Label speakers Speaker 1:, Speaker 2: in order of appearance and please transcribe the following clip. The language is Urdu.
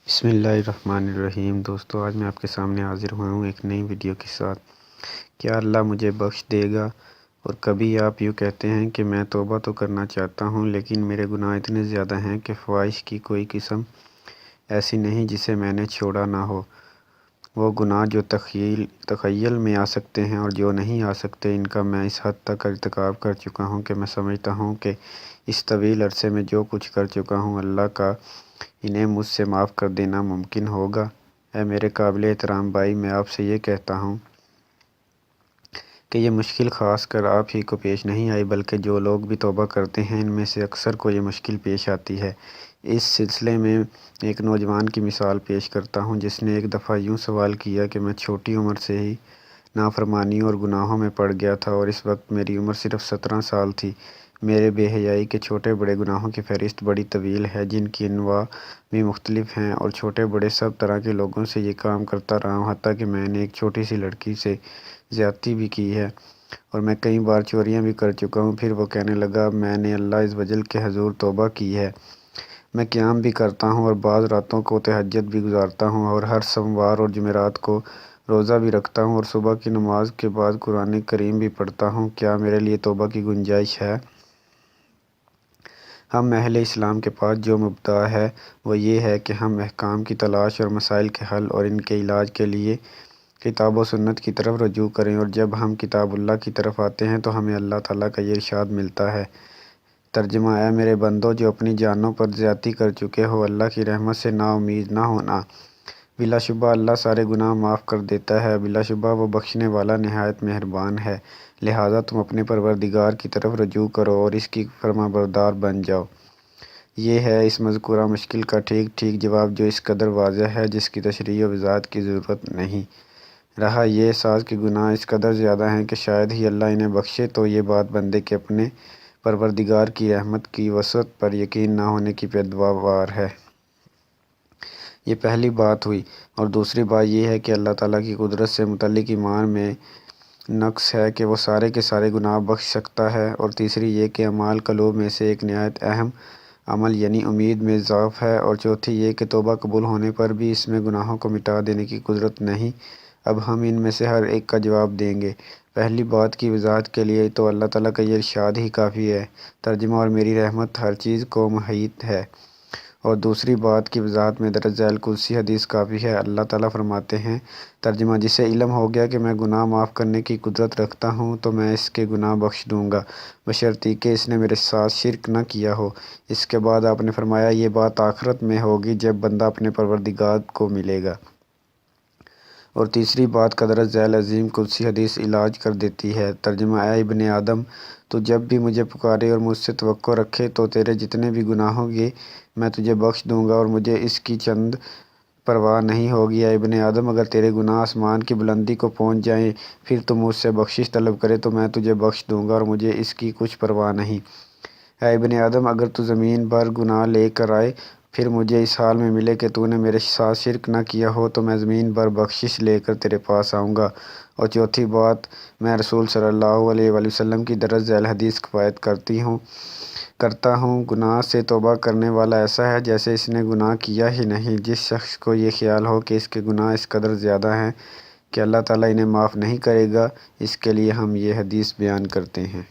Speaker 1: بسم اللہ الرحمن الرحیم۔ دوستو، آج میں آپ کے سامنے حاضر ہوا ہوں ایک نئی ویڈیو کے ساتھ۔ کیا اللہ مجھے بخش دے گا؟ اور کبھی آپ یوں کہتے ہیں کہ میں توبہ تو کرنا چاہتا ہوں لیکن میرے گناہ اتنے زیادہ ہیں کہ فواہش کی کوئی قسم ایسی نہیں جسے میں نے چھوڑا نہ ہو۔ وہ گناہ جو تخیل میں آ سکتے ہیں اور جو نہیں آ سکتے، ان کا میں اس حد تک ارتکاب کر چکا ہوں کہ میں سمجھتا ہوں کہ اس طویل عرصے میں جو کچھ کر چکا ہوں، اللہ کا انہیں مجھ سے معاف کر دینا ممکن ہوگا۔ اے میرے قابل احترام بھائی، میں آپ سے یہ کہتا ہوں کہ یہ مشکل خاص کر آپ ہی کو پیش نہیں آئی، بلکہ جو لوگ بھی توبہ کرتے ہیں ان میں سے اکثر کو یہ مشکل پیش آتی ہے۔ اس سلسلے میں ایک نوجوان کی مثال پیش کرتا ہوں جس نے ایک دفعہ یوں سوال کیا کہ میں چھوٹی عمر سے ہی نافرمانیوں اور گناہوں میں پڑ گیا تھا اور اس وقت میری عمر صرف 17 سال تھی۔ میرے بے حیائی کے چھوٹے بڑے گناہوں کی فہرست بڑی طویل ہے جن کی انواع بھی مختلف ہیں، اور چھوٹے بڑے سب طرح کے لوگوں سے یہ کام کرتا رہا ہوں، حتیٰ کہ میں نے ایک چھوٹی سی لڑکی سے زیادتی بھی کی ہے، اور میں کئی بار چوریاں بھی کر چکا ہوں۔ پھر وہ کہنے لگا، میں نے اللہ عز و جل کے حضور توبہ کی ہے۔ میں قیام بھی کرتا ہوں اور بعض راتوں کو تہجد بھی گزارتا ہوں، اور ہر سوموار اور جمعرات کو روزہ بھی رکھتا ہوں، اور صبح کی نماز کے بعد قرآن کریم بھی پڑھتا ہوں۔ کیا میرے لیے توبہ کی گنجائش ہے؟ ہم اہل اسلام کے پاس جو مبدا ہے وہ یہ ہے کہ ہم احکام کی تلاش اور مسائل کے حل اور ان کے علاج کے لیے کتاب و سنت کی طرف رجوع کریں، اور جب ہم کتاب اللہ کی طرف آتے ہیں تو ہمیں اللہ تعالیٰ کا یہ ارشاد ملتا ہے۔ ترجمہ: اے میرے بندو، جو اپنی جانوں پر زیادتی کر چکے ہو، اللہ کی رحمت سے نا امید نہ ہونا۔ بلا شبہ اللہ سارے گناہ معاف کر دیتا ہے، بلا شبہ وہ بخشنے والا نہایت مہربان ہے۔ لہٰذا تم اپنے پروردگار کی طرف رجوع کرو اور اس کی فرمانبردار بن جاؤ۔ یہ ہے اس مذکورہ مشکل کا ٹھیک جواب، جو اس قدر واضح ہے جس کی تشریح و وضاحت کی ضرورت نہیں۔ رہا یہ احساس کہ گناہ اس قدر زیادہ ہیں کہ شاید ہی اللہ انہیں بخشے، تو یہ بات بندے کے اپنے پروردگار کی رحمت کی وسعت پر یقین نہ ہونے کی پیداوار ہے۔ یہ پہلی بات ہوئی، اور دوسری بات یہ ہے کہ اللہ تعالیٰ کی قدرت سے متعلق ایمان میں نقص ہے کہ وہ سارے کے سارے گناہ بخش سکتا ہے، اور تیسری یہ کہ اعمال قلوب میں سے ایک نہایت اہم عمل یعنی امید میں ضعف ہے، اور چوتھی یہ کہ توبہ قبول ہونے پر بھی اس میں گناہوں کو مٹا دینے کی قدرت نہیں۔ اب ہم ان میں سے ہر ایک کا جواب دیں گے۔ پہلی بات کی وضاحت کے لیے تو اللہ تعالیٰ کا یہ ارشاد ہی کافی ہے۔ ترجمہ: اور میری رحمت ہر چیز کو محیط ہے۔ اور دوسری بات کی وضاحت میں درج ذیل قدسی حدیث کافی ہے۔ اللہ تعالیٰ فرماتے ہیں، ترجمہ: جسے علم ہو گیا کہ میں گناہ معاف کرنے کی قدرت رکھتا ہوں تو میں اس کے گناہ بخش دوں گا، بشرطیکہ کہ اس نے میرے ساتھ شرک نہ کیا ہو۔ اس کے بعد آپ نے فرمایا، یہ بات آخرت میں ہوگی جب بندہ اپنے پروردگار کو ملے گا۔ اور تیسری بات کا درج ذیل عظیم قدسی حدیث علاج کر دیتی ہے۔ ترجمہ: اے ابن آدم، تو جب بھی مجھے پکارے اور مجھ سے توقع رکھے تو تیرے جتنے بھی گناہ ہوں گے میں تجھے بخش دوں گا، اور مجھے اس کی چند پرواہ نہیں ہوگی۔ اے ابن آدم، اگر تیرے گناہ آسمان کی بلندی کو پہنچ جائیں پھر تو مجھ سے بخشش طلب کرے تو میں تجھے بخش دوں گا، اور مجھے اس کی کچھ پرواہ نہیں۔ اے ابن آدم، اگر تو زمین بھر گناہ لے کر آئے پھر مجھے اس حال میں ملے کہ تو نے میرے ساتھ شرک نہ کیا ہو تو میں زمین بھر بخشش لے کر تیرے پاس آؤں گا۔ اور چوتھی بات، میں رسول صلی اللہ علیہ وآلہ وسلم کی درج ذیل حدیث کفایت کرتا ہوں، گناہ سے توبہ کرنے والا ایسا ہے جیسے اس نے گناہ کیا ہی نہیں۔ جس شخص کو یہ خیال ہو کہ اس کے گناہ اس قدر زیادہ ہیں کہ اللہ تعالیٰ انہیں معاف نہیں کرے گا، اس کے لیے ہم یہ حدیث بیان کرتے ہیں۔